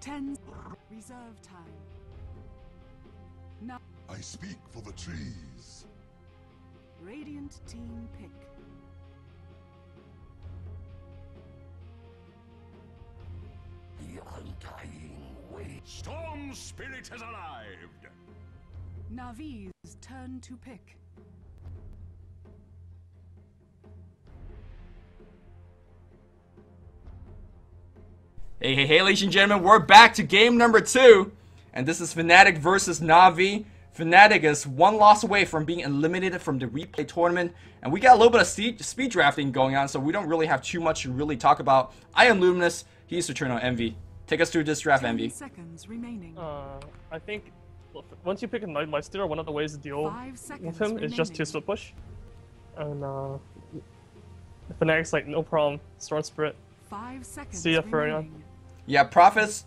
10 reserve time. Now I speak for the trees. Radiant team pick. The undying way. Storm spirit has arrived. Navi's turn to pick. Hey, ladies and gentlemen, we're back to game number 2. And this is Fnatic versus Navi. Fnatic is one loss away from being eliminated from the replay tournament. And we got a little bit of speed drafting going on, so we don't really have too much to really talk about. I am Luminous. He's Eternal Envy. Take us through this draft, Envy. Seconds remaining. I think once you pick a Lifestealer, one of the ways to deal with him is just to split push. And Fnatic's like, no problem. Storm Spirit. 5 seconds. See ya, Furion. Yeah, Prophet's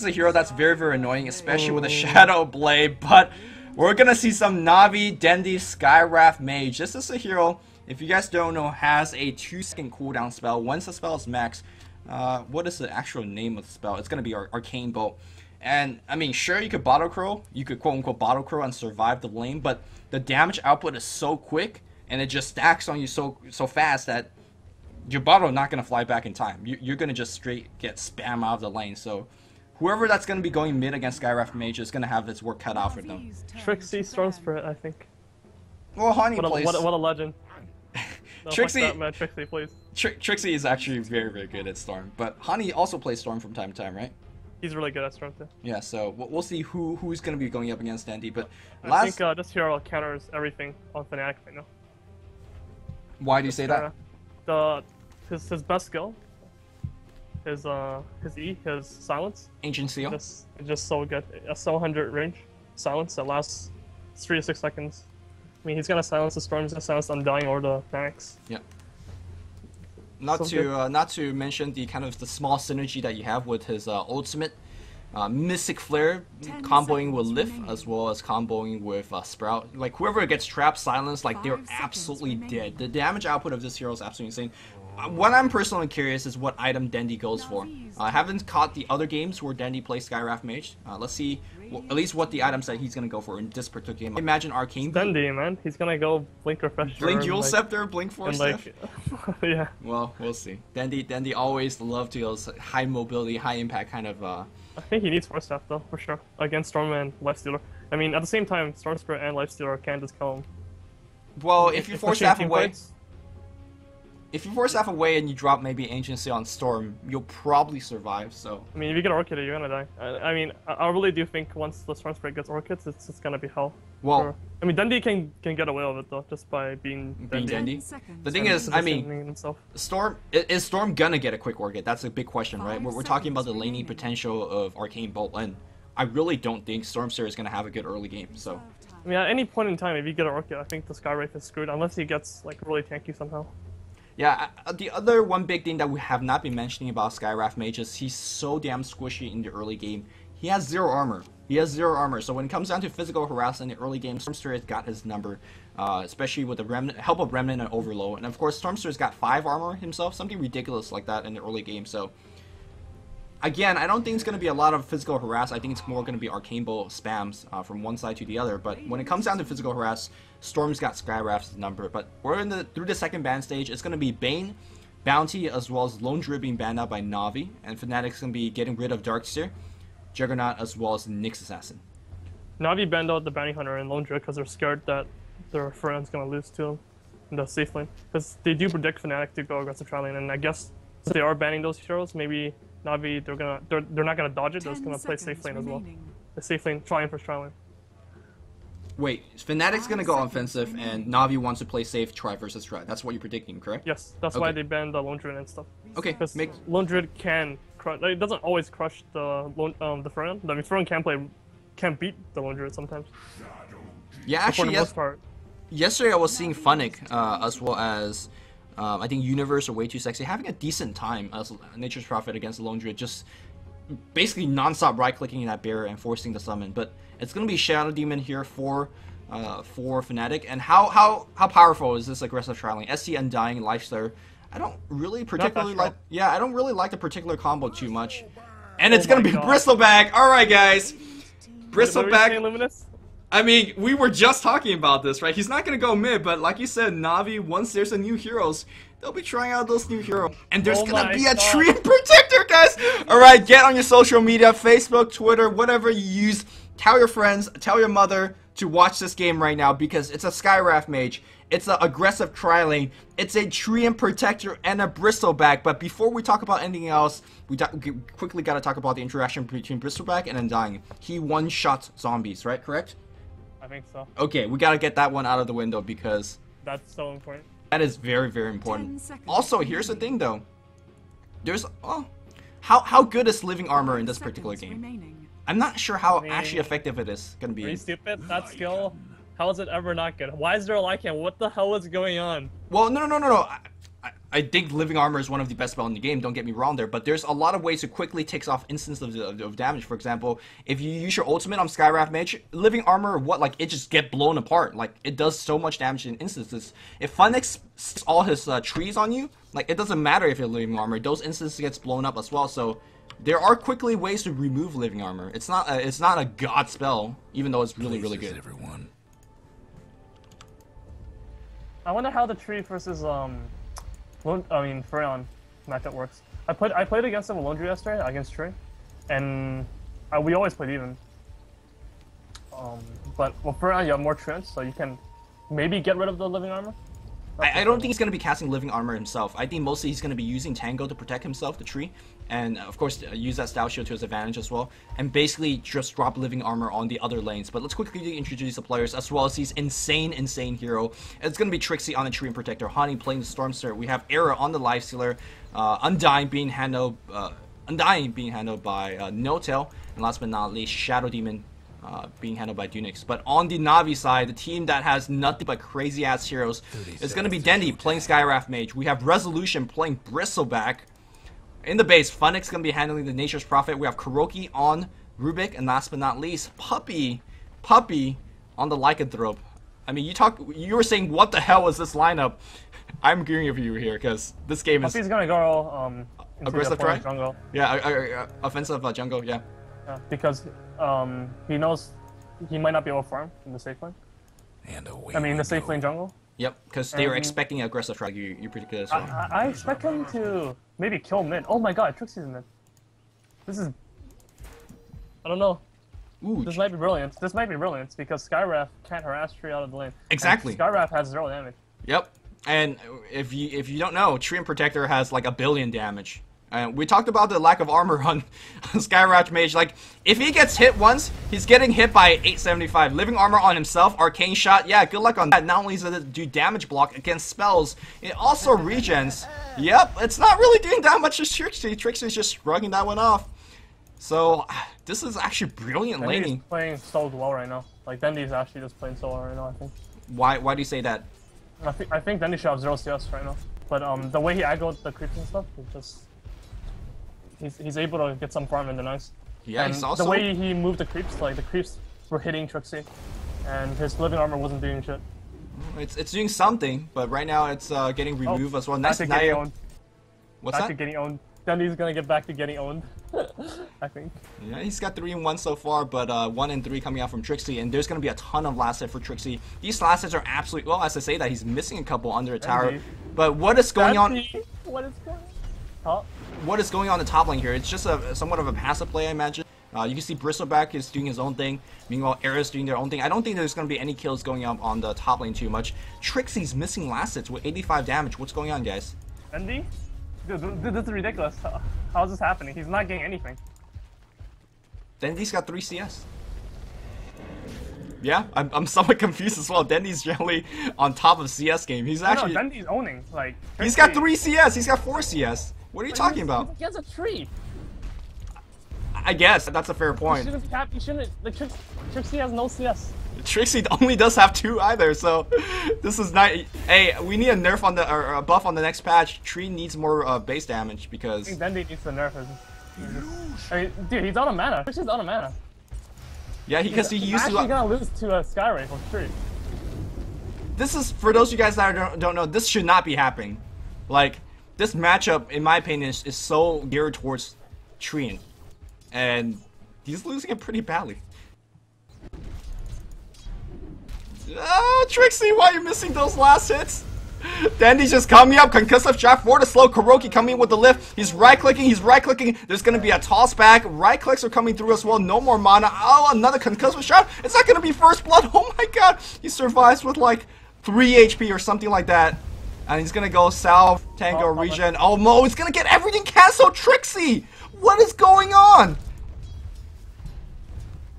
a hero that's very, very annoying, especially with a Shadow Blade, but we're gonna see some Navi, Dendi, Skywrath Mage. This is a hero, if you guys don't know, has a 2-second cooldown spell. Once the spell is maxed, what is the actual name of the spell? It's gonna be Arcane Bolt. And, I mean, sure, you could Bottle Crow, you could quote-unquote Bottle Crow and survive the lane, but the damage output is so quick, and it just stacks on you so fast that your bottle not going to fly back in time. You're going to just straight get spam out of the lane. So whoever that's going to be going mid against Skywrath Mage is going to have its work cut out for them. Trixie, Storm Spirit, I think. Well, Honey plays... What a legend. No, Trixie... That, man. Trixie, please. Trixie is actually very, very good at Storm. But Honey also plays Storm from time to time, right? He's really good at Storm, too. Yeah, so we'll see who's going to be going up against Dendi. But I think this hero counters everything on Fnatic right now. Why do you say that? His best skill, his E, his silence. Ancient Seal. Just so good. A 700 range silence that lasts 3 to 6 seconds. I mean, he's gonna silence the storm. He's gonna silence Undying or the Panics. Yeah. Not to mention the kind of the small synergy that you have with his ultimate. Mystic Flare comboing with Lift as well as comboing with Sprout. Like whoever gets trapped, silenced, like they're absolutely dead. The damage output of this hero is absolutely insane. What I'm personally curious is what item Dendi goes for. I haven't caught the other games where Dendi plays Skywrath Mage. Let's see at least what the items that he's gonna go for in this particular game. Imagine Arcane. Dendi, man, he's gonna go Blink Refresher. Blink Dual Scepter, Blink Force. Yeah. Well, we'll see. Dendi always love to those high mobility, high impact kind of. I think he needs Force Staff though, for sure, against Storm and Lifestealer. I mean, at the same time, Storm Spirit and Lifestealer can't just kill him. Well, if you Force Staff away. If you Force Staff away and you drop maybe Ancient Seal on Storm, you'll probably survive, so... I mean, if you get Orchid, you're gonna die. I mean, I really do think once the Storm Spirit gets Orchids, it's just gonna be hell. Well... I mean, Dendi can get away with it, though, just by being Dendi. The thing is, I mean, Storm... Is Storm gonna get a quick Orchid? That's a big question, right? We're talking about the laning potential of Arcane Bolt, and I really don't think Storm Spirit is gonna have a good early game, so... I mean, at any point in time, if you get an Orchid, I think the Skywrath is screwed, unless he gets, like, really tanky somehow. Yeah, the other one big thing that we have not been mentioning about Skywrath Mage is he's so damn squishy in the early game. He has 0 armor. So when it comes down to physical harassment in the early game, Stormster's got his number, especially with the help of Remnant and Overload. And of course, Stormster's got 5 armor himself, something ridiculous like that in the early game. So again, I don't think it's going to be a lot of physical harass. I think it's more going to be Arcane Bolt spams from one side to the other. But when it comes down to physical harass, Storm's got Skywrath's number. But we're through the second ban stage. It's going to be Bane, Bounty, as well as Lone Druid being banned out by Navi. And Fnatic's going to be getting rid of Darkseer, Juggernaut, as well as Nyx Assassin. Navi banned out the Bounty Hunter and Lone Druid because they're scared that their friend's going to lose to him in the safe lane. Because they do predict Fnatic to go aggressive tri lane. And I guess if they are banning those heroes, maybe... Navi, they're not gonna dodge it. They're just gonna play safe lane as well. The safe lane, trying for tri lane. Wait, Fnatic's gonna go offensive, and Navi wants to play safe, try versus try. That's what you're predicting, correct? Yes, that's why they banned the Lone Druid and stuff. Okay, because Lone Druid can crush. Like, it doesn't always crush the Furion. I mean, Furion can beat the Lone Druid sometimes. Yeah, actually, for the most part. Yesterday I was seeing Fnatic as well as. I think Universe or Way Too Sexy having a decent time as Nature's Prophet against the Lone Druid, just basically non-stop right-clicking in that barrier and forcing the summon. But it's going to be Shadow Demon here for Fnatic. And how powerful is this aggressive trialing? SC Undying, Lifestealer. I don't really particularly like. Yeah, I don't really like the particular combo too much. And it's Oh gonna my be God. Bristleback. Alright, guys. What were you Bristleback. saying, Luminous? I mean, we were just talking about this, right? He's not gonna go mid, but like you said, Navi, once there's a new heroes, they'll be trying out those new heroes. And there's Oh gonna my be a God. tree protector, guys! Alright, get on your social media, Facebook, Twitter, whatever you use. Tell your friends, tell your mother to watch this game right now because it's a Skywrath Mage. It's an aggressive tri-lane. It's a Treant Protector and a Bristleback. But before we talk about anything else, we quickly gotta talk about the interaction between Bristleback and Undying. He one-shots zombies, right? Correct? I think so. Okay, we gotta get that one out of the window because That's so important. that is very, very 10 important. seconds Also, here's the thing though. There's how good is living armor in this 5 particular seconds game? remaining. I'm not sure how mean, actually effective it is gonna Are you be. stupid? That skill? How is it ever not good? Why is there a Lycan? What the hell is going on? Well, no. I think living armor is one of the best spells in the game. Don't get me wrong there, but there's a lot of ways to quickly take off instances of damage. For example, if you use your ultimate on Skywrath Mage, living armor, it just get blown apart. Like it does so much damage in instances. If Fnatic sticks all his trees on you, it doesn't matter if you're living armor. Those instances gets blown up as well. So there are quickly ways to remove living armor. It's not a god spell, even though it's really good. Everyone. I wonder how the tree versus Freon matchup works. I played against him with Laundry yesterday against Tree, and we always played even. But with Freon you have more treants, so you can maybe get rid of the living armor. I don't think he's going to be casting living armor himself. I think mostly he's going to be using Tango to protect himself, the tree, and of course use that style shield to his advantage as well, and basically just drop living armor on the other lanes. But let's quickly introduce the players as well as his insane hero. It's going to be Trixie on the Treant Protector, Honey playing the Stormster. We have Era on the Lifestealer, Undying being handled by No Tail, and last but not least Shadow Demon being handled by Dunix. But on the Navi side, the team that has nothing but crazy ass heroes is going to be Dendy playing Skywrath Mage. We have Resolution playing Bristleback. In the base, Fnatic's going to be handling the Nature's Prophet. We have Kuroki on Rubik, and last but not least, Puppy on the Lycanthrope. I mean, you were saying what the hell is this lineup? I'm agreeing with you here because this game is Puppy's gonna go into aggressive the try. jungle. Yeah, offensive jungle. Yeah. Yeah, because he knows he might not be able to farm in the safe lane. And away I mean, we the safe go. lane jungle. Yep, because they were And- expecting aggressive try. You predicted as well. I expect him to maybe kill mid. Oh my god, Trixie's in mid. This is... I don't know. Ooh, This might be brilliant. This might be brilliant because Skywrath can't harass Tree out of the lane. Exactly. And Skywrath has 0 damage. Yep. And if you don't know, Treant Protector has like 1 billion damage. We talked about the lack of armor on Skywrath Mage. Like, if he gets hit once, he's getting hit by 875. Living armor on himself, arcane shot. Yeah, good luck on that. Not only does it do damage block against spells, it also regens. Yep, it's not really doing that much to Trixie. Trixie's just shrugging that one off. So, this is actually brilliant Dendy's laning. playing so well right now. Like, Dendy's actually just playing so well right now, I think. Why do you say that? I think Dendy should have 0 CS right now. But the way he aggroed the creeps and stuff, it's just... He's able to get some farm in the nice. Yeah, And he's also... the way he moved the creeps, like the creeps were hitting Trixie, and his living armor wasn't doing shit. It's doing something, but right now it's getting removed as well. Back Nice to getting Naya. owned. What's Back that? to getting owned. Dendy's gonna get back to getting owned. I think. Yeah, he's got 3 and 1 so far, but 1 and 3 coming out from Trixie, and there's going to be a ton of last hit for Trixie. These last hits are absolutely, well, as I say that, he's missing a couple under a tower. Dendy. But what is going on? What is going on? What is going on the top lane here? It's just somewhat of a passive play, I imagine. You can see Bristleback is doing his own thing. Meanwhile, Era's doing their own thing. I don't think there's going to be any kills going up on the top lane too much. Trixie's missing last hits with 85 damage. What's going on, guys? Dendy? Dude, this is ridiculous. How is this happening? He's not getting anything. Dendy's got 3 CS. Yeah, I'm somewhat confused as well. Dendy's generally on top of CS game. He's actually... No, Dendy's owning. Like, He's got 3 CS. He's got 4 CS. What are you talking about? He has a tree. I guess that's a fair point. You shouldn't. Like, Trixie has no CS. Trixie only does have 2 either, so this is not. Hey, we need a nerf on the or a buff on the next patch. Tree needs more base damage I because think Dendy needs to nerf his. I mean, dude, he's out of mana. Trixie's out of mana. yeah, because he He's used actually to. gonna lose to a Skyray from Tree. This is for those of you guys that don't know. This should not be happening. Like this matchup, in my opinion, is so geared towards Treant. and he's losing it pretty badly. Oh, Trixie, why are you missing those last hits? Dandy's just coming up, concussive shot for the slow. Kuroki coming in with the lift. He's right-clicking. There's gonna be a toss back. Right clicks are coming through as well. No more mana. Oh, another concussive shot. It's not gonna be first blood. Oh my god. He survives with like 3 HP or something like that. And he's gonna go south, Tango regen. Oh, Mo, he's gonna get everything canceled. Trixie! What is going on?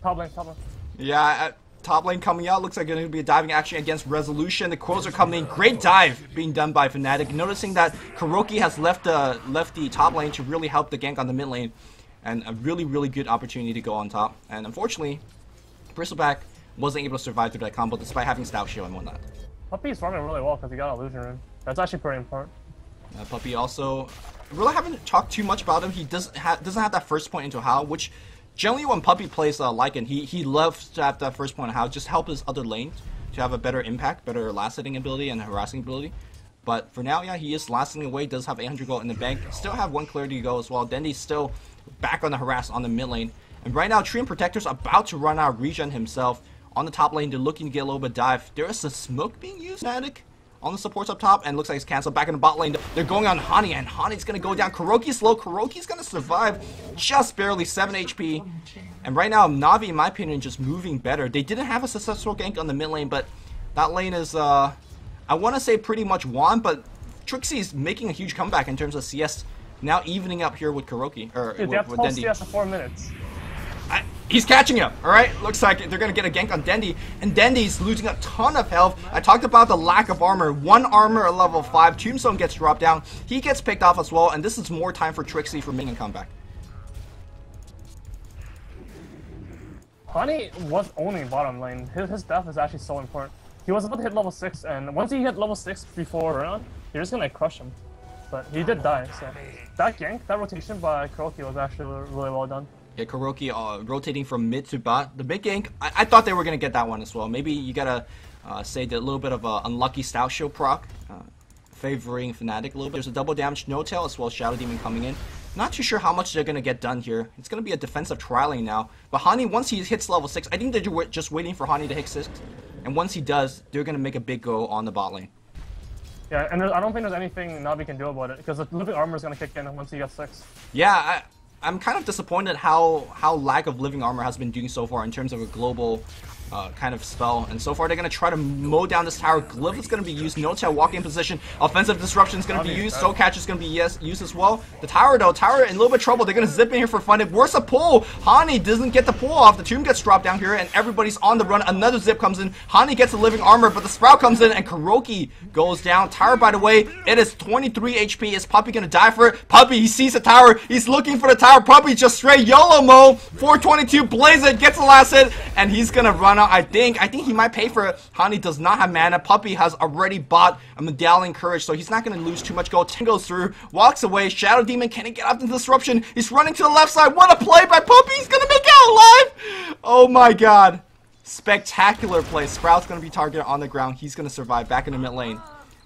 Top lane. Yeah, top lane coming out. Looks like going to be a diving action against Resolution. The quotes are coming in. Great dive being done by Fnatic. Noticing that Kuroki has left the top lane to really help the gank on the mid lane. And a really, really good opportunity to go on top. And unfortunately, Bristleback wasn't able to survive through that combo despite having Stout Shield and whatnot. Puppy's farming really well because he got Illusion Rune. That's actually pretty important. Puppy also, really haven't talked too much about him. He doesn't have that first point into How, which generally when Puppy plays Lycan, he loves to have that first point of How, just help his other lane to have a better impact, better last hitting ability and harassing ability. But for now, yeah, he is lasting away, does have 800 gold in the bank, still have 1 clarity to go as well. Dendy's still back on the harass on the mid lane. And right now, Treant Protector's about to run out of regen himself. On the top lane, they're looking to get a little bit of dive. There is a smoke being used, Fnatic, on the supports up top, and looks like it's canceled. Back in the bot lane, they're going on Hani, and Hani's gonna go down. Kuroki's low. Kuroki's gonna survive just barely 7 HP. And right now, Na'Vi, in my opinion, just moving better. They didn't have a successful gank on the mid lane, but that lane is, I want to say pretty much won, but Trixie's making a huge comeback in terms of CS, now evening up here with Kuroki, or Dude, with Dendy. CS in 4 minutes. He's catching up, alright? Looks like they're gonna get a gank on Dendy, and Dendy's losing a ton of health. I talked about the lack of armor. 1 armor at level 5, Tombstone gets dropped down, he gets picked off as well, and this is more time for Trixie for making a comeback. Hani was owning bottom lane. His death is actually so important. He was about to hit level 6, and once he hit level 6 before round, you're just gonna crush him. But he did die, so that gank, that rotation by Kuroki was actually really well done. Yeah, Kuroki rotating from mid to bot. The mid gank, I thought they were going to get that one as well. Maybe you gotta say that a little bit of an unlucky Stout Shield proc, favoring Fnatic a little bit. There's a double damage no-tail as well as Shadow Demon coming in. Not too sure how much they're going to get done here. It's going to be a defensive trialing now. But Hani, once he hits level 6, I think they're just waiting for Hani to hit 6. And once he does, they're going to make a big go on the bot lane. Yeah, and I don't think there's anything Na'Vi can do about it, because the living armor is going to kick in once he gets 6. Yeah, I'm kind of disappointed how lack of living armor has been doing so far in terms of a global kind of spell. And so far they're going to try to mow down this tower. Glyph is going to be used. No-tail walk-in position. Offensive disruption is going to be used. Soul Catch is going to be used as well. The tower though, tower in a little bit of trouble. They're going to zip in here for fun. Where's the pull? Hani doesn't get the pull off. The tomb gets dropped down here and everybody's on the run. Another zip comes in. Hani gets the living armor, but the sprout comes in and Kuroki goes down. Tower, by the way, it is 23 HP. Is Puppy going to die for it? Puppy, he sees the tower. He's looking for the tower. Puppy just straight YOLO mo. 422, blaze it, gets the last hit, and he's going to run out. I think he might pay for it. Hani does not have mana. Puppy has already bought a Medallion Courage, so he's not going to lose too much gold. 10 goes through, walks away. Shadow Demon, can he get out the disruption? He's running to the left side. What a play by Puppy. He's going to make it out alive. Oh my god. Spectacular play. Sprout's going to be targeted on the ground. He's going to survive back in the mid lane.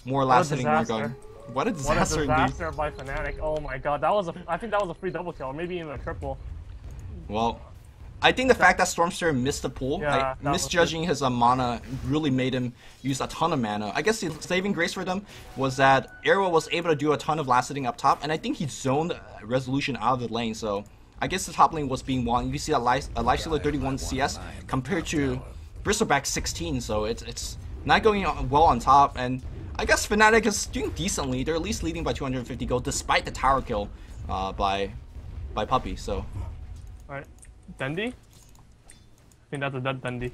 More last hitting, more going. What a disaster indeed. What a disaster by Fnatic. Oh my god. I think that was a free double kill, or maybe even a triple. Well, I think the fact that Stormster missed the pool, yeah, misjudging his mana, really made him use a ton of mana. I guess the saving grace for them was that Arrow was able to do a ton of last hitting up top, and I think he zoned Resolution out of the lane, so I guess the top lane was being won. You see that Lifestealer 31 CS compared to Bristleback 16, so it's not going well on top, and I guess Fnatic is doing decently. They're at least leading by 250 gold, despite the tower kill by Puppy, so... Alright. Dendy? I think that's a dead Dendy.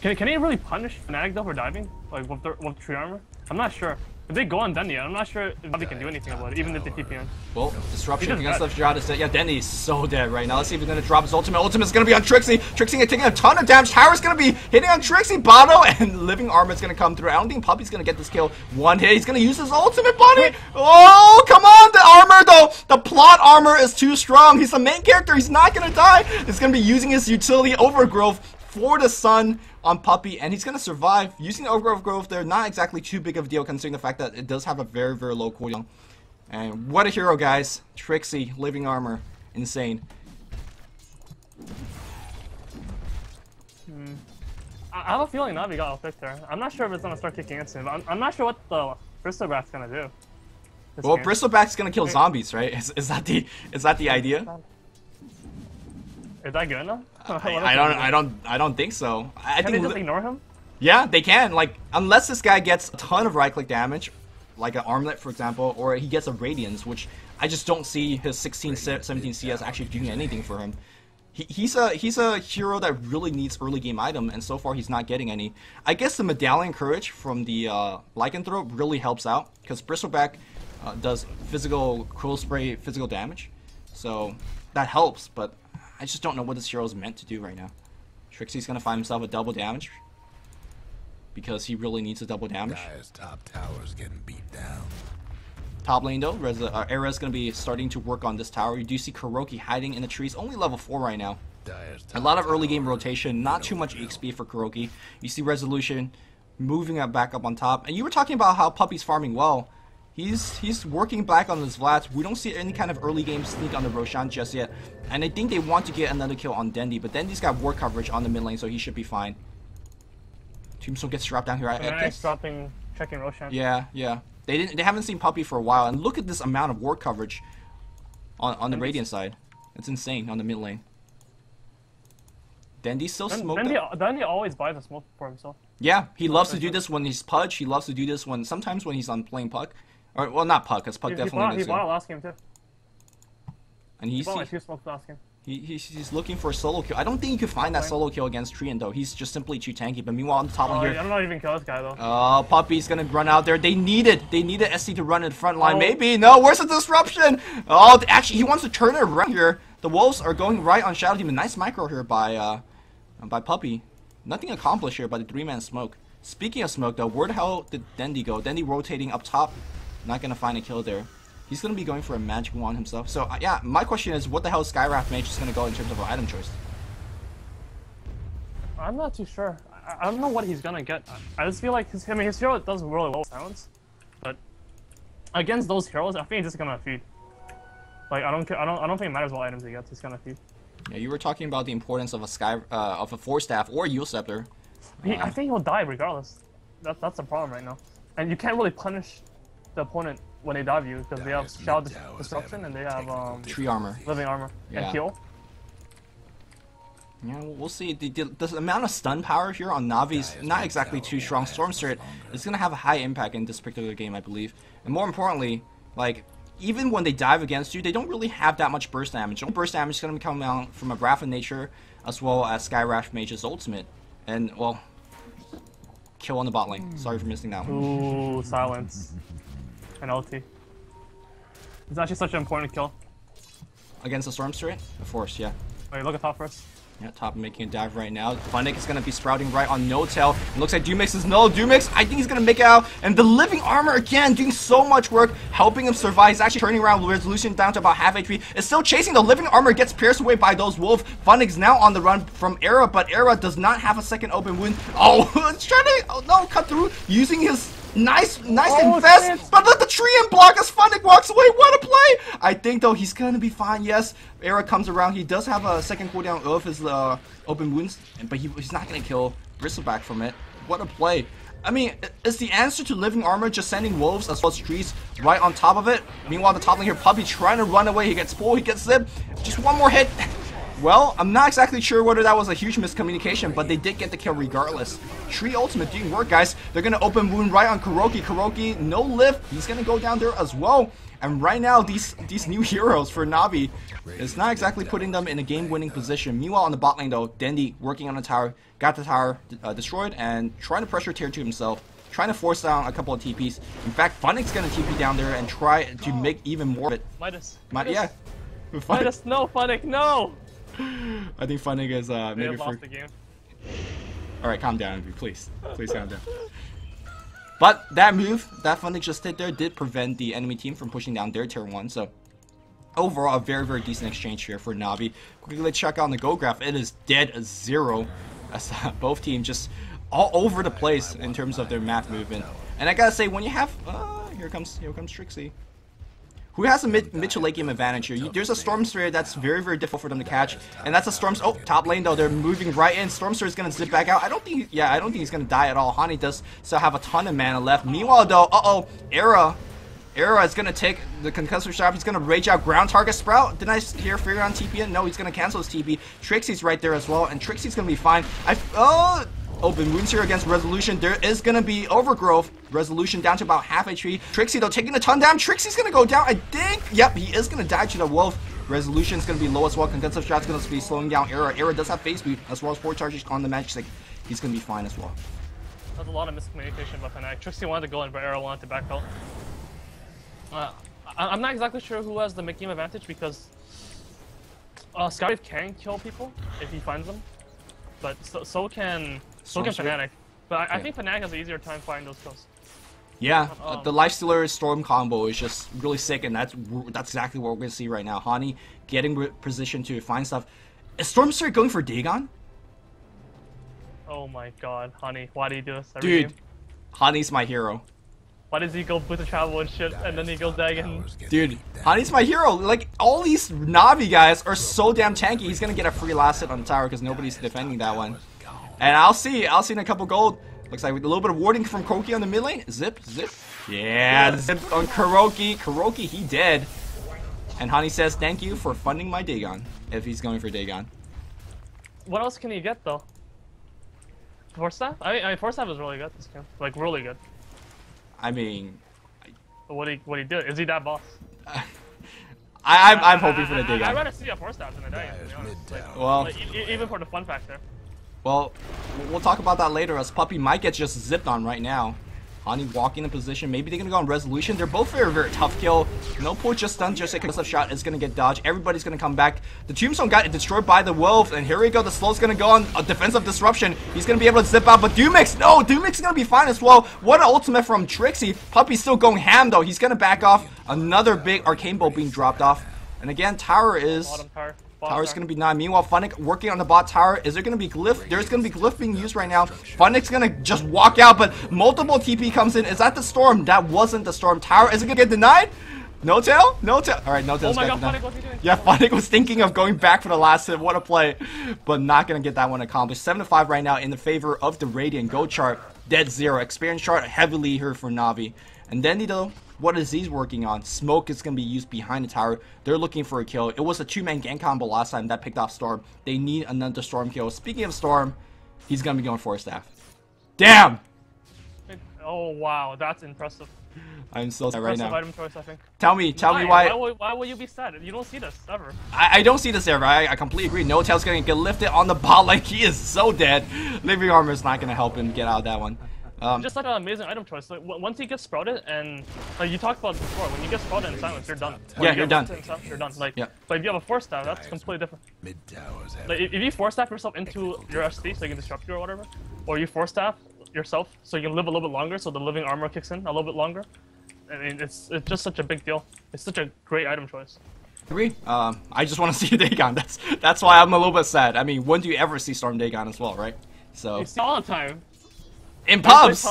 Can he really punish Fnatic though for diving? Like with tree armor? I'm not sure. If they go on Dendy, I'm not sure if Na'Vi can do anything about it, even if they TP in. Well, disruption against left Gerard is dead. Yeah, Dendy is so dead right now. Let's see if he's gonna drop his ultimate. Ultimate's gonna be on Trixie. Trixie taking a ton of damage. Tower's gonna be hitting on Trixie. Botto and living armor is gonna come through. I don't think Puppy's gonna get this kill. One hit. He's gonna use his ultimate, buddy. Oh, come on. The armor though. The plot armor is too strong. He's the main character. He's not gonna die. He's gonna be using his utility Overgrowth for the sun on Puppy, and he's going to survive. Using the Overgrowth, they're not exactly too big of a deal considering the fact that it does have a very, very low cooldown. And what a hero, guys. Trixie, living armor. Insane. I have a feeling Navi got outpicked there. I'm not sure if it's gonna start kicking in soon, but I'm not sure what the Bristleback's gonna do. Well, Bristleback's gonna kill zombies, right? Is that the idea? Is that good enough? I don't think so. I Can think they just ignore him? yeah, they can. Like, unless this guy gets a ton of right-click damage, like an armlet, for example, or he gets a radiance, which I just don't see his 16, 17 CS actually doing anything for him. He's a hero that really needs early game item, and so far he's not getting any. I guess the Medallion Courage from the Lycanthrope really helps out, because Bristleback does physical Cruel Spray physical damage, so that helps, but I just don't know what this hero is meant to do right now. Trixie's gonna find himself a double damage, because he really needs a double damage. Dire's top tower's getting beat down. Top lane though, Era's going to be starting to work on this tower. You do see Kuroki hiding in the trees, only level 4 right now. A lot of early game rotation, not too much XP for Kuroki. You see Resolution moving up back up on top. And you were talking about how Puppy's farming well. He's working back on his Vlad. We don't see any kind of early game sneak on the Roshan just yet. And I think they want to get another kill on Dendi, but Dendi's got war coverage on the mid lane, so he should be fine. Tombstone gets dropped down here. I guess. Checking Roshan. Yeah. They haven't seen Puppy for a while, and look at this amount of ward coverage on the Radiant side. It's insane on the mid lane. Dendi still smoked. Dendi always buys a smoke for himself. Yeah, he loves to do this when he's Pudge. He loves to do this sometimes when he's on playing Puck. Or, well, not Puck, because Puck definitely He bought it last game too. And he bought like 2 smokes last game. He's looking for a solo kill. I don't think you could find that solo kill against Trian though. He's just simply too tanky. But meanwhile on the top lane here, I don't know if you can kill this guy though. Oh, Puppy's gonna run out there. They needed SC to run in the front line. Maybe no. Where's the disruption? Oh, actually he wants to turn it around here. The Wolves are going right on Shadow Demon. Nice micro here by Puppy. Nothing accomplished here by the 3-man smoke. Speaking of smoke though, where the hell did Dendi go? Dendi rotating up top. Not gonna find a kill there. He's going to be going for a magic wand himself. So, yeah, my question is, what the hell is Skywrath Mage is going to go in terms of an item choice? I'm not too sure. I don't know what he's going to get. I just feel like his hero does really well with silence. But against those heroes, I think he's just going to feed. Like, I don't think it matters what items he gets. He's going to feed. Yeah, you were talking about the importance of a Force Staff or Yule Scepter. I think he'll die regardless. That's the problem right now. And you can't really punish the opponent when they dive you, because they have Shadow Disruption and they have Tree Armor, Living Armor, and Heal. Yeah, we'll see. The amount of stun power here on Navi's not exactly too strong. Storm Spirit is going to have a high impact in this particular game, I believe. And more importantly, like, even when they dive against you, they don't really have that much burst damage. Burst damage is going to come out from a Wrath of Nature, as well as Skywrath Mage's ultimate. And, well, kill on the bot lane. Sorry for missing that one. Ooh, silence. And ulti. It's actually such an important kill. Against the Storm Spirit? Of course, yeah. Wait, look at top first. Yeah, top making a dive right now. Fnatic is going to be sprouting right on No Tail. It looks like Dumix is no. Dumix, I think he's going to make it out. And the Living Armor again, doing so much work, helping him survive. He's actually turning around Resolution down to about half HP. Is still chasing. The Living Armor gets pierced away by those wolves. Fnatic's now on the run from Era, but Era does not have a second open wound. Oh, it's trying to, oh no, cut through, using his nice invest, but let the tree and block as Fnatic walks away. What a play! I think though he's gonna be fine. Yes, Era comes around. He does have a second cooldown of his open wounds, but he's not gonna kill Bristleback from it. What a play! I mean, is the answer to Living Armor just sending wolves as well as trees right on top of it? Meanwhile, the top lane here, Puppy trying to run away. He gets pulled. He gets zipped. Just one more hit. Well, I'm not exactly sure whether that was a huge miscommunication, but they did get the kill regardless. Tree ultimate doing work, guys. They're going to open wound right on Kuroki. Kuroki, no lift. He's going to go down there as well. And right now, these new heroes for Navi is not exactly putting them in a game-winning position. Meanwhile, on the bot lane, though, Dendi working on the tower, got the tower destroyed, and trying to pressure tier 2 himself, trying to force down a couple of TPs. In fact, Fnatic's going to TP down there and try to make even more of it. Midas. Yeah. Midas, no, Fnatic, no! I think Fnatic is maybe lost the game. Alright, calm down, please. Please calm down. But that move that Fnatic just did there did prevent the enemy team from pushing down their tier 1, so overall a very, very decent exchange here for Navi. Quickly let's check out the goal graph. It is dead 0. As both teams just all over the place in terms of their map movement. And I gotta say, when you have here comes Trixie. Who has a mid to late game advantage here? There's a Storm Spirit that's very, very difficult for them to catch, and that's a Storm. Oh, top lane though, they're moving right in. Storm Spirit is gonna zip back out. I don't think he's gonna die at all. Hani does still have a ton of mana left. Meanwhile though, Era is gonna take the concussive shot. He's gonna rage out ground target Sprout. Didn't I hear Figure on TP in? No, he's gonna cancel his TP. Trixie's right there as well, and Trixie's gonna be fine. Open wounds here against Resolution. There is going to be overgrowth. Resolution down to about half HP. Trixie, though, taking a ton down. Trixie's going to go down, I think. Yep, he is going to die to the Wolf. Resolution's going to be low as well. Concussive shot's going to be slowing down Era. Era does have phase boot, as well as 4 charges on the Magic Stick. He's going to be fine as well. There's a lot of miscommunication about Fnatic. Trixie wanted to go in, but Era wanted to backpedal. I'm not exactly sure who has the mid-game advantage, because Skywave can kill people if he finds them, but so can Fnatic. But I think Fnatic has an easier time finding those kills. Yeah, the Lifestealer Storm combo is just really sick, and that's exactly what we're going to see right now. Hani getting positioned to find stuff. Is Storm Spirit going for Dagon? Oh my god, Hani, why do you do this every game? Hani's my hero. Why does he go with the travel and shit, and then he goes Dagon? Dude, Hani's my hero. Like, all these Navi guys are so damn tanky. He's going to get a free last hit on the tower because nobody's defending that one. And I'll see in a couple gold. Looks like with a little bit of warding from Kuroki on the mid lane. Zip. Yeah, zip on Kuroki. Kuroki, he dead. And Hani says, thank you for funding my Dagon, if he's going for Dagon. What else can he get, though? Force Staff? I mean, Force Staff is really good this game. Like, really good. I mean... What he did? Is he that boss? I'm hoping for the Dagon. I'd rather see a Force Staff than a Dagon, to be honest. Like, well... even for the fun factor. Well, we'll talk about that later, as Puppey might get just zipped on right now. Hani walking in position. Maybe they're going to go on Resolution. They're both very, very tough kill. No pull, just stun, just a concussive shot is going to get dodged. Everybody's going to come back. The Tombstone got destroyed by the Wolf, and here we go. The Slow's going to go on a defensive disruption. He's going to be able to zip out, but Dumix, no, Dumix is going to be fine as well. What an ultimate from Trixie. Puppey's still going ham, though. He's going to back off. Another big Arcane Bolt being dropped off. And again, tower is... Tower's going to be 9. Meanwhile, Fnatic working on the bot tower. Is there going to be Glyph? There's going to be Glyph being used right now. Fnatic's going to just walk out, but multiple TP comes in. Is that the Storm? That wasn't the Storm. Tower, is it going to get denied? No tail? No tail. Alright, no tail's back denied. Yeah, Fnatic was thinking of going back for the last hit. What a play. But not going to get that one accomplished. 7-5 right now in the favor of the Radiant. Go chart. Dead 0. Experience chart heavily here for Na'Vi. And then, though, what is he working on? Smoke is going to be used behind the tower. They're looking for a kill. It was a 2-man gang combo last time that picked off Storm. They need another Storm kill. Speaking of Storm, he's going to be going for a staff. Damn! Oh, wow. That's impressive. I'm so sad right now. Item choice, I think. Tell me why. Why will you be sad? You don't see this ever. I don't see this ever. I completely agree. No Tail's going to get lifted on the bot like he is so dead. Living Armor is not going to help him get out of that one. Just like an amazing item choice. Like, once he gets sprouted, and like you talked about before, when you get sprouted in silence, you're done. Yeah, you're done. You're done. Like, yeah. But if you have a force staff, that's completely different. Like, if you force staff yourself into your SD so you can disrupt you or whatever, or you force staff yourself so you can live a little bit longer, so the living armor kicks in a little bit longer. I mean, it's just such a big deal. It's such a great item choice. Agree. I just want to see Dagon. That's why I'm a little bit sad. I mean, when do you ever see Storm Dagon as well, right? So. You see all the time. In pubs.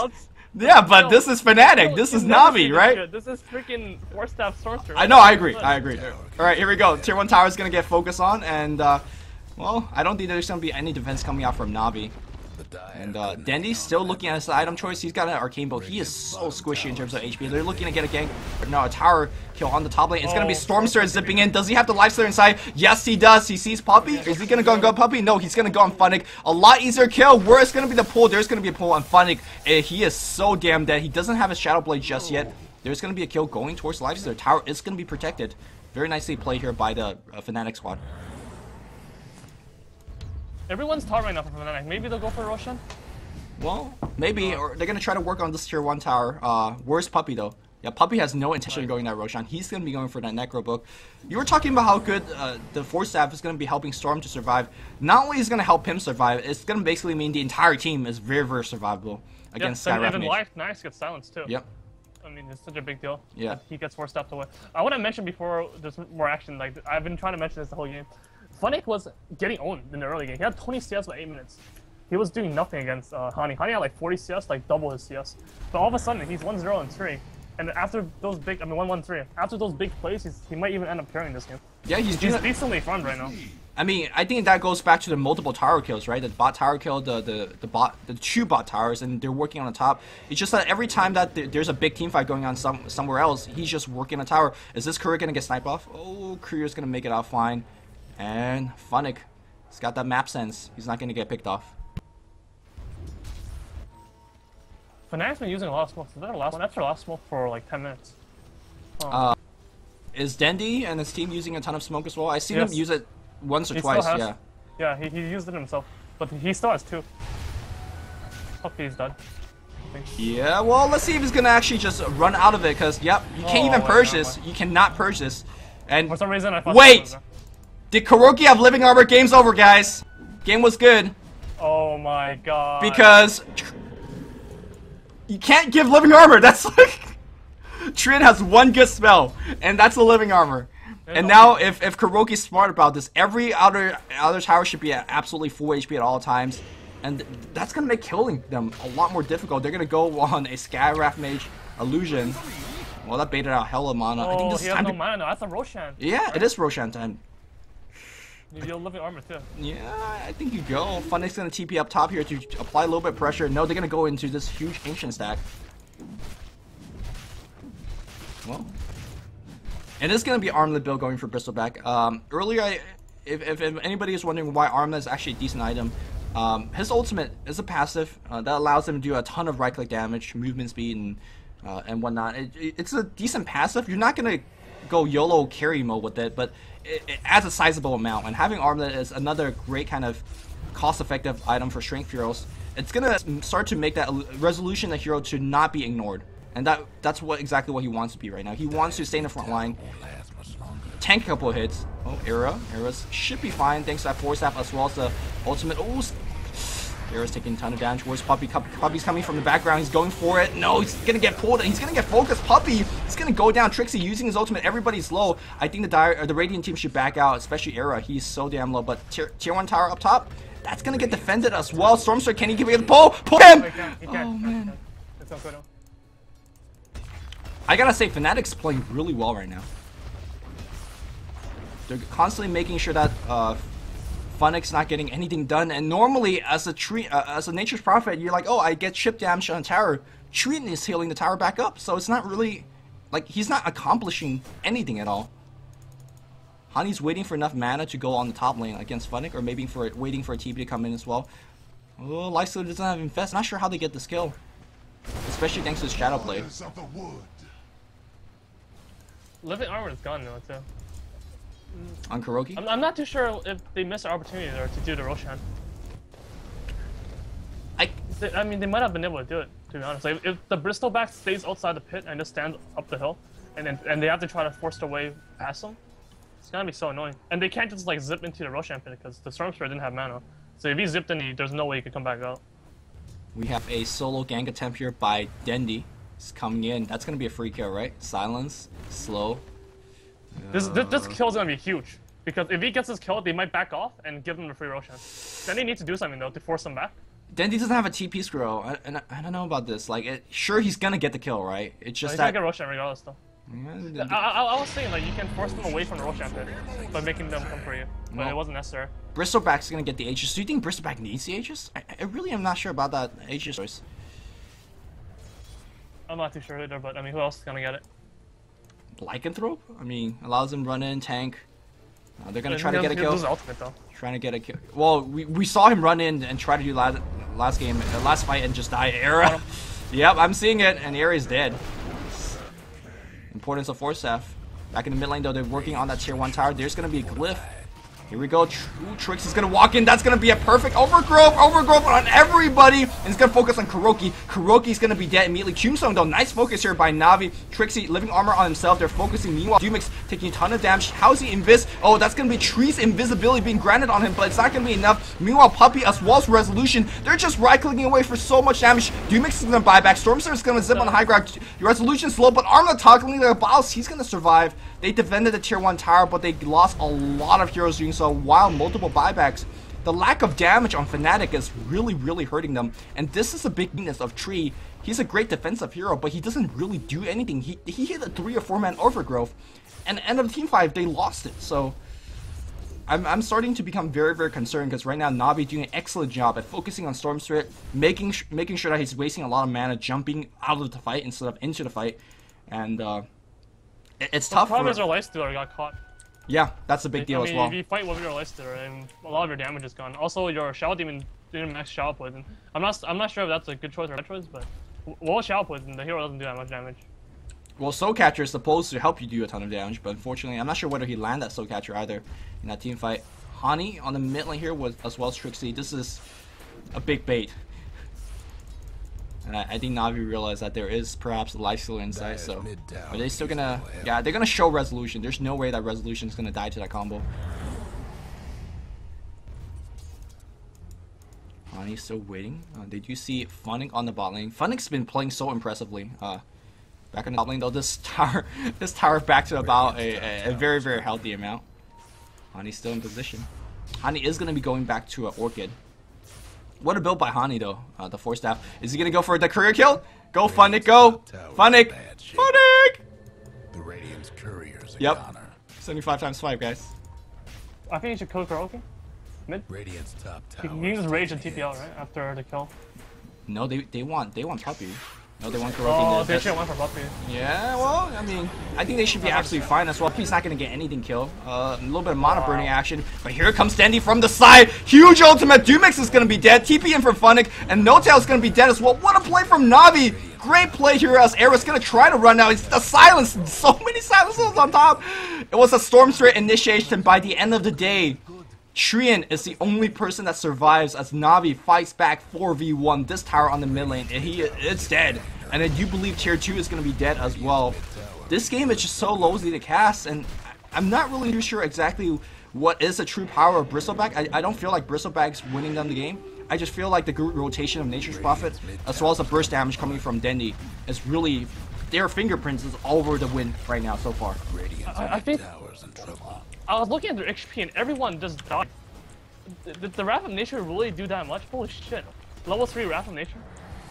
Yeah, but this is Fnatic. This is Na'Vi, right? This is freaking Force Staff Sorcerer. I know, I agree. Alright, here we go. Tier 1 tower is going to get focused on, and, well, I don't think there's going to be any defense coming out from Na'Vi. And, Dendy's still looking at his item choice. He's got an Arcane Bolt. He is so squishy in terms of HP. They're looking to get a gank. No, a tower kill on the top lane. It's going to be Stormster zipping in. Does he have the Lifestealer inside? Yes, he does. He sees Puppey. Is he going to go Puppey? No, he's going to go on Fnatic. A lot easier kill. Where's going to be the pull? There's going to be a pull on Fnatic. He is so damn dead. He doesn't have his Shadow Blade just yet. There's going to be a kill going towards Lifestealer. Tower is going to be protected. Very nicely played here by the Fnatic squad. Everyone's taught right now from Fnatic. Maybe they'll go for Roshan? Well, maybe, or they're going to try to work on this tier 1 tower. Where's Puppey, though? Yeah, Puppey has no intention of going that Roshan. He's going to be going for that Necro Book. You were talking about how good the Force Staff is going to be helping Storm to survive. Not only is it going to help him survive, it's going to basically mean the entire team is very, very survivable against Skywrath. And then Nice gets silenced, too. Yep. I mean, it's such a big deal. Yeah. He gets Force Staff away. I want to mention before there's more action, like, I've been trying to mention this the whole game. Fnatic was getting owned in the early game. He had 20 CS by 8 minutes. He was doing nothing against Hani. Hani had like 40 CS, like double his CS. But all of a sudden, he's 1-0 and 3. And after those big, I mean 1-1-3. After those big plays, he might even end up carrying this game. Yeah, he's decently farmed right now. I mean, I think that goes back to the multiple tower kills, right? The bot tower kill, the two bot towers, and they're working on the top. It's just that every time that there's a big team fight going on somewhere else, he's just working on a tower. Is this career gonna get sniped off? Oh, career's gonna make it out fine, and Fnatic, he's got that map sense. He's not gonna get picked off. Fnatic's been using a lot of smoke. Is that a last one? That's their last smoke for like 10 minutes. Is Dendy and his team using a ton of smoke as well? I seen him use it once or twice. Yeah. Yeah, he used it himself, but he still has 2. Hopefully he's done. Yeah, well, let's see if he's gonna actually just run out of it, because, yep, you can't even purge this. You cannot purge this. And for some reason, I thought wait! Did KuroKy have living armor? Game's over, guys. Game was good. Oh my god. Because you can't give living armor. That's like Trin has one good spell, and that's the living armor. And now, if KuroKy's smart about this, every other tower should be at absolutely full HP at all times, and that's gonna make killing them a lot more difficult. They're gonna go on a Skywrath Mage illusion. Well, that baited out hella mana. I think this he is has time no to... mana. That's a Roshan. Yeah, it is Roshan time. You'll living armor too. Yeah, I think you go. Fnatic's gonna TP up top here to apply a little bit of pressure. No, they're gonna go into this huge Ancient stack. Well, and it's gonna be Armlet build going for Bristleback. Earlier, if anybody is wondering why Armlet is actually a decent item, his ultimate is a passive that allows him to do a ton of right-click damage, movement speed, and whatnot. It's a decent passive. You're not gonna go YOLO carry mode with it, but it adds a sizable amount. And having Armlet is another great kind of cost-effective item for strength heroes. It's gonna start to make that resolution the hero to not be ignored. And that's exactly what he wants to be right now. He wants to stay in the front line, tank a couple of hits. Oh, Era's should be fine thanks to that force staff as well as the ultimate. Oh, Era's taking a ton of damage. Where's Puppey? Puppey's coming from the background. He's going for it. No, he's gonna get pulled. He's gonna get focused. Puppey, he's gonna go down. Trixie using his ultimate. Everybody's low. I think the Radiant team should back out, especially Era. He's so damn low. But tier 1 tower up top, that's gonna get defended as well. Stormstar, can he give it a pull? Pull him! Oh man. I gotta say, Fnatic's playing really well right now. They're constantly making sure that Fnatic's not getting anything done. And normally, as a Nature's Prophet, you're like, oh, I get chip damage on a tower. Treant is healing the tower back up, so it's not really like he's not accomplishing anything at all. Honey's waiting for enough mana to go on the top lane against Fnatic, or maybe waiting for a TP to come in as well. Oh, Lifesteal doesn't have Infest. Not sure how they get this kill, especially thanks to his Shadow Play. Living armor is gone now too. On KuroKy? I'm not too sure if they missed an opportunity there to do the Roshan. I mean, they might have been able to do it, to be honest. Like, if the Bristleback stays outside the pit and just stands up the hill, and they have to try to force their way past them, it's gonna be so annoying. And they can't just like zip into the Roshan pit because the Stormspear didn't have mana. So if he zipped in, there's no way he could come back out. We have a solo gank attempt here by Dendy. He's coming in. That's gonna be a free kill, right? Silence, slow. This kill's gonna be huge because if he gets his kill, they might back off and give him the free Roshan. Then they need to do something though to force him back. Dendy doesn't have a TP scroll, and I don't know about this. Like, sure, he's gonna get the kill, right? It's just he's that. gonna get Roshan regardless though. Yeah, I was saying like you can force them away from the Roshan pit by making them come for you, but it wasn't necessary. Bristleback's gonna get the Aegis. Do you think Bristleback needs the Aegis? I really am not sure about that Aegis choice. I'm not too sure either, but I mean, who else is gonna get it? Lycanthrope? I mean, allows them run in, tank. They're gonna try to get a kill. Ultimate, though. Trying to get a kill. Well, we saw him run in and try to do last fight and just die. Era. Yep, I'm seeing it, and Era's dead. Importance of Force Staff. Back in the mid lane though, they're working on that tier 1 tower. There's gonna be a glyph. Here we go. Trix is gonna walk in. That's gonna be a perfect overgrowth on everybody. And he's gonna focus on KuroKy. KuroKy's gonna be dead immediately. Tombstone though, nice focus here by Navi. Trixie living armor on himself. They're focusing. Meanwhile, Dumix taking a ton of damage. How's he invis? Oh, that's gonna be Tree's invisibility being granted on him, but it's not gonna be enough. Meanwhile, Puppey as well as Resolution, they're just right-clicking away for so much damage. Dumix is gonna buy back. Stormstar is gonna zip on the high ground. Resolution's slow, but Armlet toggling like a boss. He's gonna survive. They defended the tier 1 tower, but they lost a lot of heroes doing so while multiple buybacks. The lack of damage on Fnatic is really hurting them. And this is a big weakness of Tree. He's a great defensive hero, but he doesn't really do anything. He hit a 3 or 4 man overgrowth. And at the end of team 5, they lost it. So I'm starting to become very concerned, because right now Navi doing an excellent job at focusing on Storm Spirit, making sure that he's wasting a lot of mana jumping out of the fight instead of into the fight, and it's tough. The problem is our lifestealer got caught. Yeah, that's a big deal as well. If you fight with your lifestealer, and a lot of your damage is gone. Also, your Shadow Demon didn't max Shadow Poison. I'm not sure if that's a good choice or a bad choice, but well, Shadow Poison, the hero doesn't do that much damage. Well, Soul Catcher is supposed to help you do a ton of damage, but unfortunately, I'm not sure whether he landed that Soul Catcher either in that team fight. Hani on the mid lane here, as well as Trixie. This is a big bait. And I think Navi realized that there is perhaps a lifestealer inside, so are they still gonna... Yeah, they're gonna show Resolution. There's no way that Resolution is gonna die to that combo. Hani's still waiting. They do see Fnatic on the bot lane. Fnatic's been playing so impressively. Back in the top lane though, this tower back to about a very healthy amount. Hani's still in position. Hani is going to be going back to an Orchid. What a build by Hani though, the 4-staff. Is he going to go for the career kill? Go Fnatic, go! Fnatic! Fnatic! The Radiant's couriers. Yep. 75 times 5, guys. I think you should kill Kuroki. Mid. Radiant's top You tower. can just rage and TP out, right? After the kill. No, they want Puppy. No, they want Kuroki. Oh, they should have went for Puppy. Yeah, well, I mean, I think they should be absolutely fine as well. Puppy's not going to get anything killed. A little bit of mana burning action. But here comes Dandy from the side. Huge ultimate. Dumix is going to be dead. TP in for Fnatic. And No-Tail is going to be dead as well. What a play from Navi. Great play here as Era's going to try to run out. It's the silence. So many silences on top. It was a Storm Spirit initiation. By the end of the day, Trian is the only person that survives as Navi fights back 4v1 this tower on the mid lane, and it's dead. And I do believe tier 2 is going to be dead as well. This game is just so lousy to cast, and I'm not really too sure exactly what is the true power of Bristleback. I don't feel like Bristleback's winning them the game. I just feel like the good rotation of Nature's Prophet, as well as the burst damage coming from Dendi, is really, their fingerprints is all over the win right now so far. I think I was looking at their XP and everyone just died. Did the Wrath of Nature really do that much? Holy shit. Level 3 Wrath of Nature?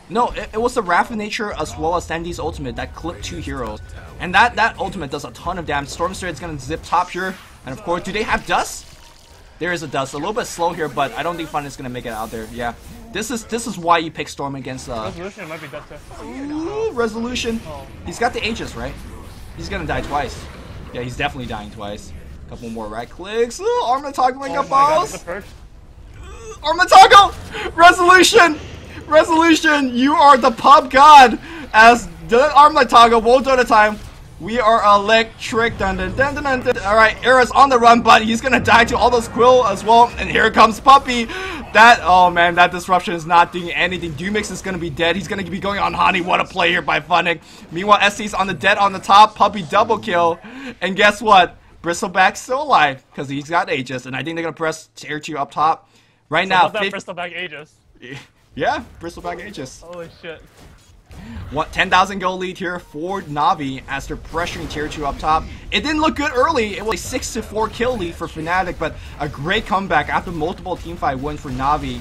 No, it was the Wrath of Nature as well as Dandy's ultimate that clipped 2 heroes. And that ultimate does a ton of damage. Storm Spirit's gonna zip top here. And of course, do they have dust? There is a dust. A little bit slow here, but I don't think Fun is gonna make it out there. Yeah. This is why you pick Storm against Resolution might be dead too. Ooh, Resolution. He's got the Aegis, right? He's gonna die twice. Yeah, he's definitely dying twice. Couple more right clicks. Ooh, Arma toggling up balls. Arma toggle! Resolution! Resolution, you are the pub god! As the Arma toggle won't do the time. We are electric. Dun, dun, dun, dun, dun, dun. Alright, Era's on the run, but he's gonna die to all those Quill as well. And here comes Puppy. Oh man, that disruption is not doing anything. Dumix is gonna be dead. He's gonna be going on Hani. What a play here by Fnatic. Meanwhile, SC's on the dead on the top. Puppy double kill. And guess what? Bristleback's still alive because he's got Aegis, and I think they're gonna press tier 2 up top right now. That Bristleback Aegis. Yeah, Bristleback Aegis. Holy shit! 10,000 gold lead here for Navi as they're pressuring tier 2 up top. It didn't look good early. It was a 6-4 kill lead for Fnatic, but a great comeback after multiple teamfight wins for Navi.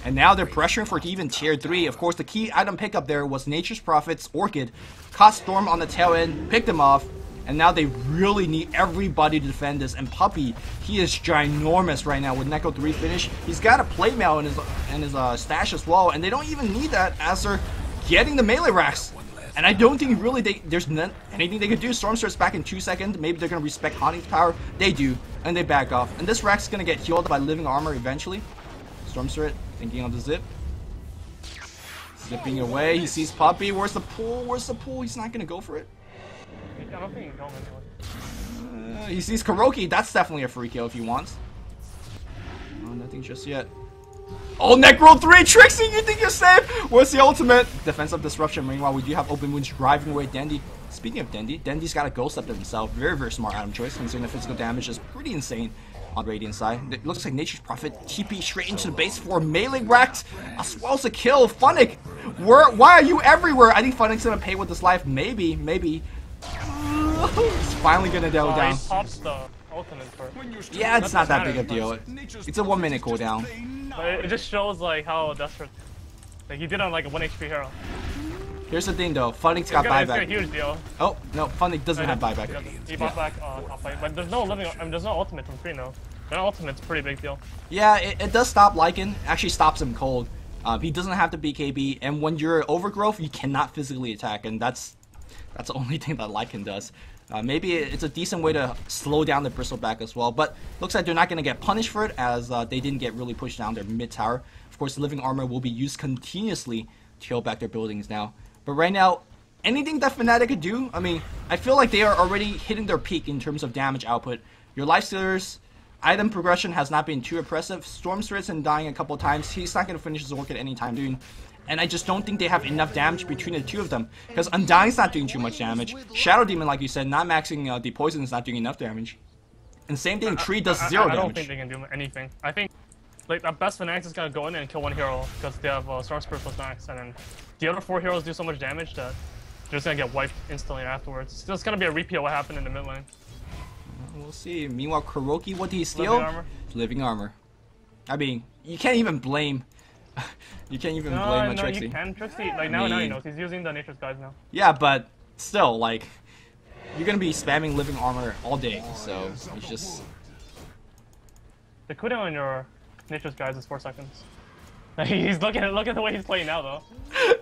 And now they're pressuring for even tier 3. Of course, the key item pickup there was Nature's Prophet's Orchid. Caught Storm on the tail end, picked him off. And now they really need everybody to defend this. And Puppy, he is ginormous right now with Neko 3 finish. He's got a playmail in his stash as well. And they don't even need that as they're getting the melee racks. And I don't think really there's anything they could do. Storm starts back in 2 seconds. Maybe they're going to respect Hani's power. They do. And they back off. And this rack's going to get healed by living armor eventually. Storm Spirit thinking of the zip. Zipping away. He sees Puppy. Where's the pool? Where's the pool? He's not going to go for it. I don't think you can kill him anyway. He sees Kuroki. That's definitely a free kill if he wants. No, nothing just yet. Oh, Necro 3! Trixie, you think you're safe? What's the ultimate? Defensive disruption. Meanwhile, we do have Open Wounds driving away Dendi. Speaking of Dendi, Dendi's got a Ghost Step himself. Very smart item choice, considering the physical damage is pretty insane on Radiant side. It looks like Nature's Prophet TP straight into the base for melee racks, as well as a kill. Fnatic, why are you everywhere? I think Fnatic's gonna pay with his life. Maybe. He's finally gonna go down. He pops the ultimate for. Yeah, it's not that big a matter deal. It's a 1 minute cooldown. But it just shows like how desperate. Like he did on like a 1 HP hero. Here's the thing though, Fnatic's got It's a buyback. huge deal. Oh, no, Fnatic doesn't have buyback. He bought back top fight, but there's no living. I mean, there's no ultimate from 3 now. Their ultimate's a pretty big deal. Yeah, it does stop Lycan. Actually stops him cold. He doesn't have the BKB, and when you're overgrowth, you cannot physically attack, and that's the only thing that Lycan does. Maybe it's a decent way to slow down the Bristleback as well, but looks like they're not going to get punished for it, as they didn't get really pushed down their mid tower. Of course, living armor will be used continuously to heal back their buildings now. But right now, anything that Fnatic could do, I mean, I feel like they are already hitting their peak in terms of damage output. Your lifestealers, item progression has not been too impressive. Stormspirit's been dying a couple times. He's not going to finish his work at any time soon. And I just don't think they have enough damage between the two of them. Because Undying's not doing too much damage. Shadow Demon, like you said, not maxing the poison is not doing enough damage. And same thing, Tree does 0 damage. I don't think they can do anything. I think like at best Fnatic is gonna go in and kill 1 hero because they have Storm Spirit plus Max, and then the other 4 heroes do so much damage that they're just gonna get wiped instantly afterwards. It's just gonna be a repeat of what happened in the mid lane. We'll see. Meanwhile, Kuroki, what did he steal? Living armor. Living armor. I mean, you can't even blame. You can't even blame No, Trixie. you can. Trixie, like now he knows. He's using the Nature's Guides now. Yeah, but still, like, you're gonna be spamming living armor all day, so it's just. The cooldown on your Nature's Guides is 4 seconds. He's look at the way he's playing now though.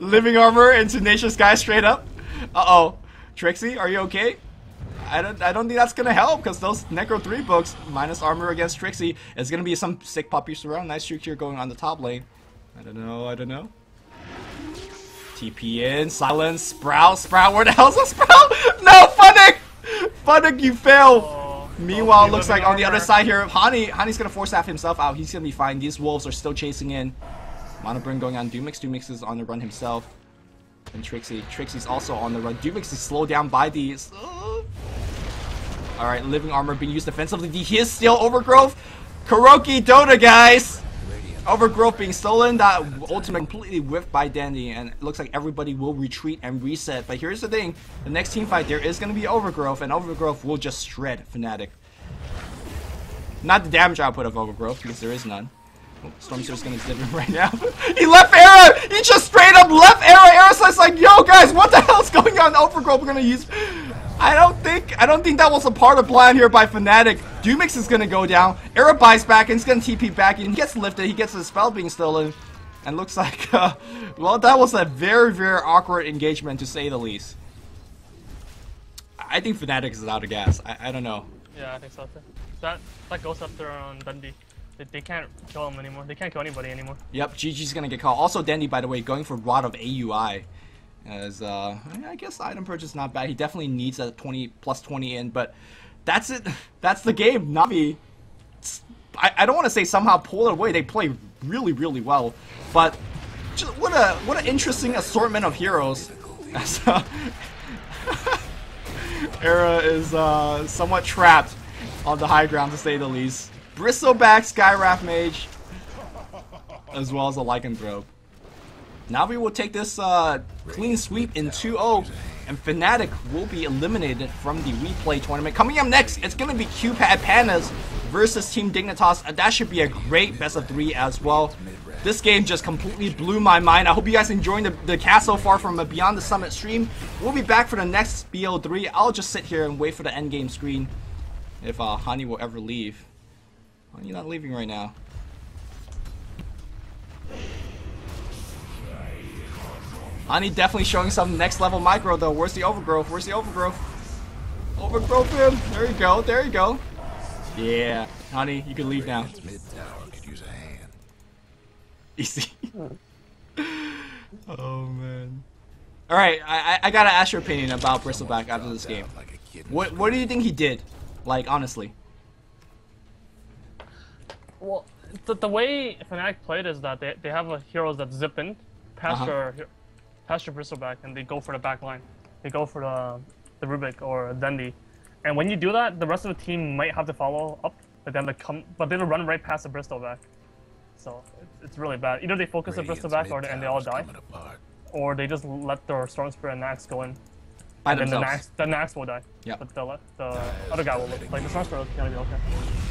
Living armor into Nature's Sky straight up. Uh-oh. Trixie, are you okay? I don't think that's gonna help, because those Necro 3 books minus armor against Trixie is gonna be some sick puppies around. Nice juke here going on the top lane. I don't know. TP in, silence, Sprout, where the hell's the Sprout? No, Fnatic, you fail. Meanwhile, looks like on the other side here, Hani's gonna force half himself out. He's gonna be fine. These wolves are still chasing in. Mono Burn going on Dumix. Dumix is on the run himself. And Trixie's also on the run. Dumix is slowed down by these. Alright, living armor being used defensively. He is still overgrowth. Kuroki Dota, guys! Overgrowth being stolen. That ultimate completely whiffed by Dandy, and it looks like everybody will retreat and reset. But here's the thing, the next team fight there is going to be Overgrowth, and Overgrowth will just shred Fnatic. Not the damage output of Overgrowth, because there is none. Oh, Stormsur's going to zip him right now. He left Era! He just straight up left Era! Era's like, yo guys, what the hell's going on? Overgrowth, we're going to use... I don't think that was a part of the plan here by Fnatic. Dumix is gonna go down. Era buys back and he's gonna TP back and he gets lifted. He gets his spell being stolen. And looks like, well, that was a very, very awkward engagement to say the least. I think Fnatic is out of gas. I don't know. Yeah, I think so too. That goes up there on Dundee. They can't kill him anymore. They can't kill anybody anymore. Yep, GG's gonna get called. Also, Dandy, by the way, going for Rod of AUI. As I guess item purchase not bad. He definitely needs a plus 20 in, but that's it. That's the game. Navi, I don't want to say somehow pull it away. They play really, really well, but just, what an interesting assortment of heroes. Era is somewhat trapped on the high ground, to say the least. Bristleback, Skywrath Mage, as well as a Lycanthrope. Navi will take this clean sweep in 2-0, and Fnatic will be eliminated from the replay tournament. Coming up next, it's going to be QPad Pandas versus Team Dignitas. That should be a great best of 3 as well. This game just completely blew my mind. I hope you guys enjoying the cast so far from a Beyond the Summit stream. We'll be back for the next BO3. I'll just sit here and wait for the endgame screen if Hani will ever leave. Well, you're not leaving right now. Ani definitely showing some next level micro though. Where's the overgrowth? Overgrowth him. There you go. Yeah. Ani, you can leave now. Mid tower could use a hand. Easy. Oh man. Alright, I gotta ask your opinion about Bristleback after this game. What do you think he did? Like, honestly. Well, the way Fnatic played is that they have heroes that zip in past your Bristleback, and they go for the back line. They go for the Rubik or Dundee. And when you do that, the rest of the team might have to follow up, but they will run right past the Bristleback. So it's really bad. Either they focus the Bristleback and they all die, or they just let their Storm Spirit and Nax go in. By and then themselves. the Nax will die. Yep. But the other guy will live. Like the Sunspur is gonna be okay.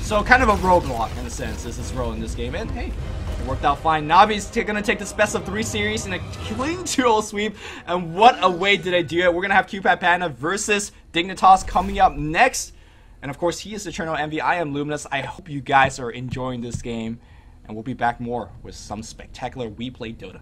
So kind of a roadblock in a sense, is this role in this game. And hey, it worked out fine. Navi's gonna take this best of 3 series in a clean 2-0 sweep. And what a way did I do it. We're gonna have QPAT Panda versus Dignitas coming up next. And of course, he is Eternal Envy. I am Luminous. I hope you guys are enjoying this game. And we'll be back more with some spectacular We Play Dota.